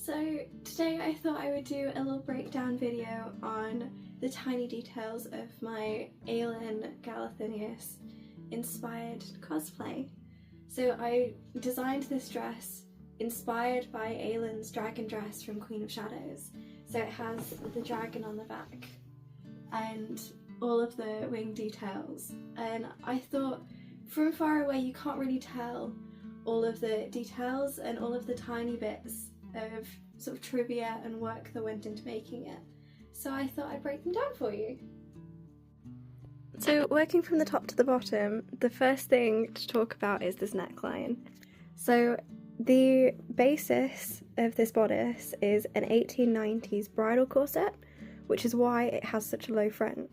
So today I thought I would do a little breakdown video on the tiny details of my Aelin Galathynius inspired cosplay. So I designed this dress inspired by Aelin's dragon dress from Queen of Shadows. So it has the dragon on the back and all of the wing details, and I thought from far away you can't really tell all of the details and all of the tiny bits of sort of trivia and work that went into making it. So I thought I'd break them down for you. So working from the top to the bottom, the first thing to talk about is this neckline. So the basis of this bodice is an 1890s bridal corset, which is why it has such a low front.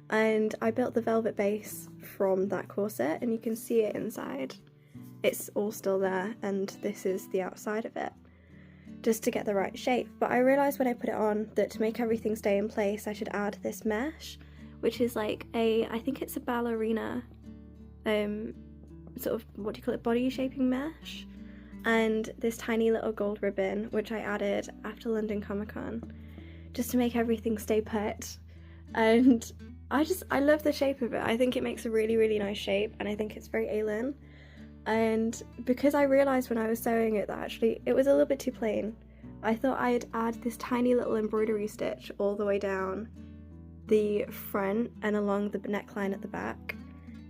And I built the velvet base from that corset, and you can see it inside. It's all still there, and this is the outside of it, just to get the right shape. But I realised when I put it on that to make everything stay in place I should add this mesh, which is like I think it's a ballerina sort of, what do you call it, body shaping mesh, and this tiny little gold ribbon which I added after London Comic Con just to make everything stay put. And I love the shape of it. I think it makes a really nice shape, and I think it's very Aelin. And because I realised when I was sewing it that actually it was a little bit too plain, I thought I'd add this tiny little embroidery stitch all the way down the front and along the neckline at the back.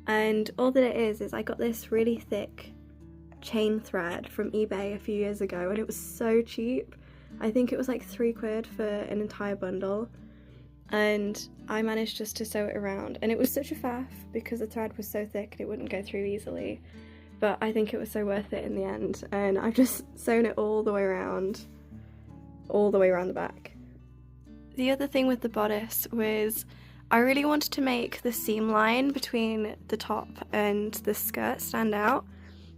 And all that it is I got this really thick chain thread from eBay a few years ago, and it was so cheap. I think it was like £3 for an entire bundle, and I managed just to sew it around, and it was such a faff because the thread was so thick and it wouldn't go through easily, but I think it was so worth it in the end, and I've just sewn it all the way around the back. The other thing with the bodice was I really wanted to make the seam line between the top and the skirt stand out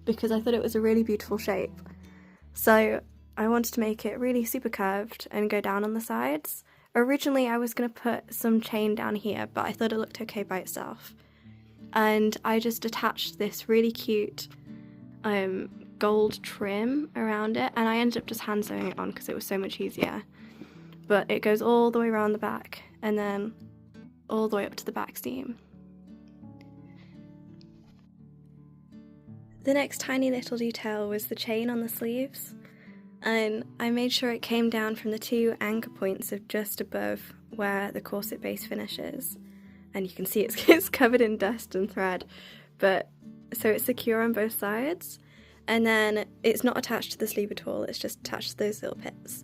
because I thought it was a really beautiful shape. So I wanted to make it really super curved and go down on the sides. Originally I was going to put some chain down here, but I thought it looked okay by itself. And I just attached this really cute gold trim around it, and I ended up just hand sewing it on because it was so much easier. But it goes all the way around the back and then all the way up to the back seam. The next tiny little detail was the chain on the sleeves, and I made sure it came down from the two anchor points of just above where the corset base finishes. And you can see it's covered in dust and thread, but so it's secure on both sides, and then it's not attached to the sleeve at all, it's just attached to those little pits.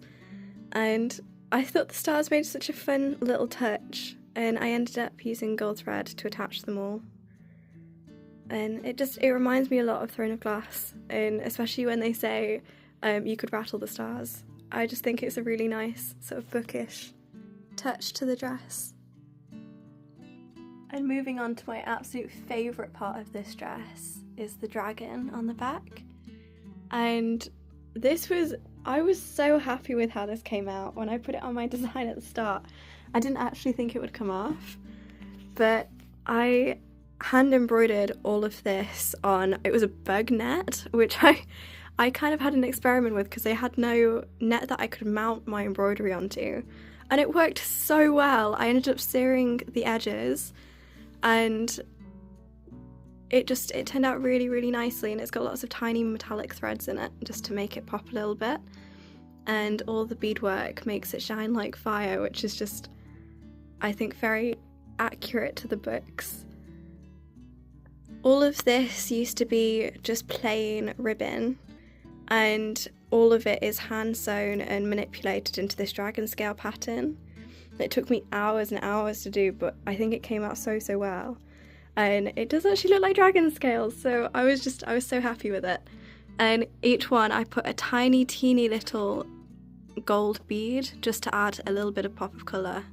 And I thought the stars made such a fun little touch, and I ended up using gold thread to attach them all. And it reminds me a lot of Throne of Glass, and especially when they say you could rattle the stars. I just think it's a really nice sort of bookish touch to the dress. And moving on to my absolute favourite part of this dress is the dragon on the back. And I was so happy with how this came out. When I put it on my design at the start, I didn't actually think it would come off, but I hand embroidered all of this on, it was a bug net, which I kind of had an experiment with because I had no net that I could mount my embroidery onto, and it worked so well. I ended up searing the edges, and it turned out really nicely, and it's got lots of tiny metallic threads in it just to make it pop a little bit, and all the beadwork makes it shine like fire, which is just, I think, very accurate to the books. All of this used to be just plain ribbon, and all of it is hand sewn and manipulated into this dragon scale pattern. It took me hours and hours to do, but I think it came out so well. And it does actually look like dragon scales, so I was so happy with it. And each one I put a tiny teeny little gold bead just to add a little bit of pop of colour.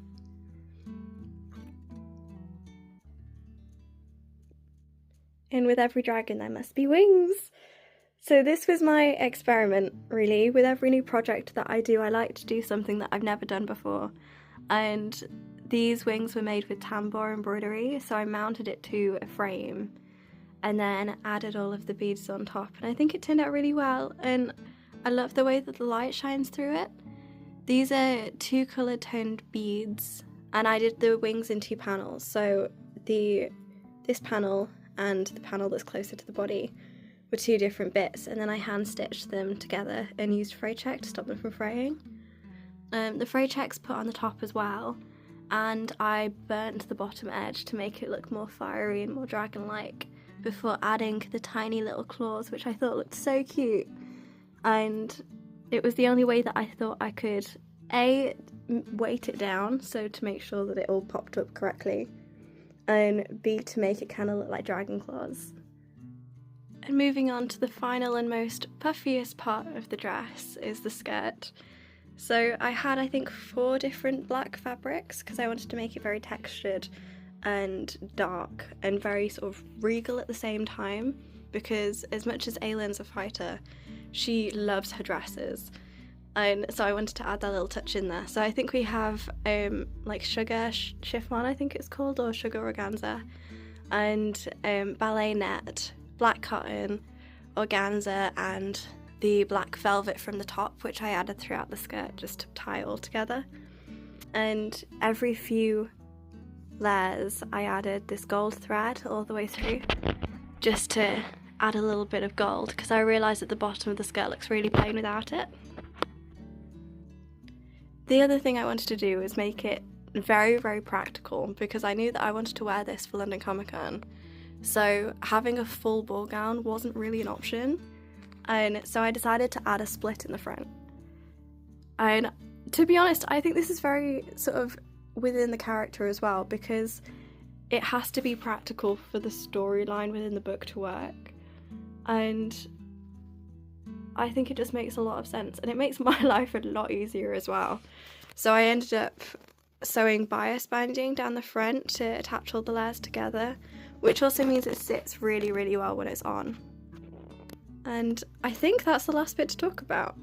And with every dragon there must be wings. So this was my experiment, really. With every new project that I do, I like to do something that I've never done before. And these wings were made with tambour embroidery, so I mounted it to a frame and then added all of the beads on top, and I think it turned out really well. And I love the way that the light shines through it. These are 2 coloured toned beads, and I did the wings in 2 panels, so this panel and the panel that's closer to the body were 2 different bits, and then I hand stitched them together and used fray check to stop them from fraying. The fray check's put on the top as well, and I burnt the bottom edge to make it look more fiery and more dragon-like before adding the tiny little claws, which I thought looked so cute. And it was the only way that I thought I could A, weight it down, so to make sure that it all popped up correctly, and B, to make it kind of look like dragon claws. And moving on to the final and most puffiest part of the dress is the skirt. So I had, I think, 4 different black fabrics because I wanted to make it very textured and dark and very sort of regal at the same time, because as much as Aelin's a fighter, she loves her dresses, and so I wanted to add that little touch in there. So I think we have like sugar chiffon, I think it's called, or sugar organza, and ballet net, black cotton, organza, and the black velvet from the top, which I added throughout the skirt just to tie it all together. And every few layers I added this gold thread all the way through, just to add a little bit of gold, because I realised that the bottom of the skirt looks really plain without it. The other thing I wanted to do was make it very, very practical, because I knew that I wanted to wear this for London Comic Con, so having a full ball gown wasn't really an option, and so I decided to add a split in the front. And to be honest, I think this is very sort of within the character as well, because it has to be practical for the storyline within the book to work, and I think it just makes a lot of sense, and it makes my life a lot easier as well. So I ended up sewing bias binding down the front to attach all the layers together, which also means it sits really, really well when it's on. And I think that's the last bit to talk about.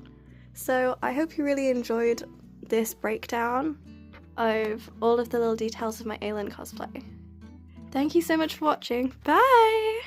So I hope you really enjoyed this breakdown of all of the little details of my Aelin cosplay. Thank you so much for watching. Bye!